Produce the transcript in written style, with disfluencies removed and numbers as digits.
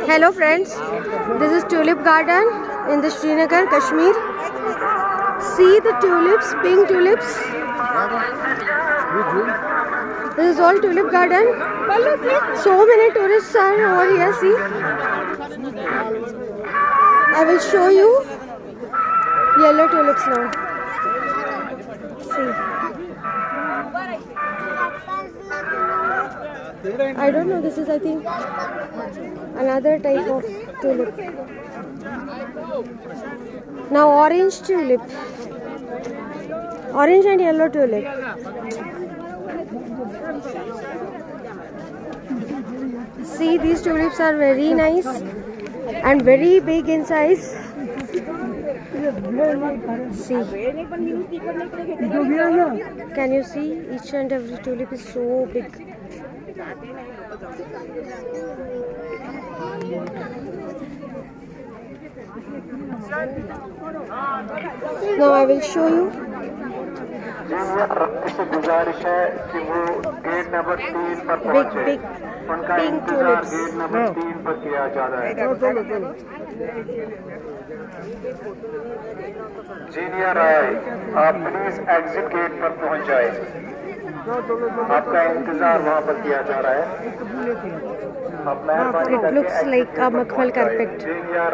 Hello friends, this is Tulip garden in the Srinagar, Kashmir. See the tulips, pink tulips. This is all tulip garden. So many tourists are over here, see. I will show you yellow tulips now. See. I don't know, this is I think another type of tulip. Now orange tulip. Orange and yellow tulip. See, these tulips are very nice and very big in size. See. Can you see? Each and every tulip is so big. Now I will show you. Big pink tulips. जीनियर आए, आप please exit gate पर पहुंच जाए। आपका इंतजार वहां पर किया जा रहा है। आप मेहरबानी It looks like a makmal carpet. जीनियर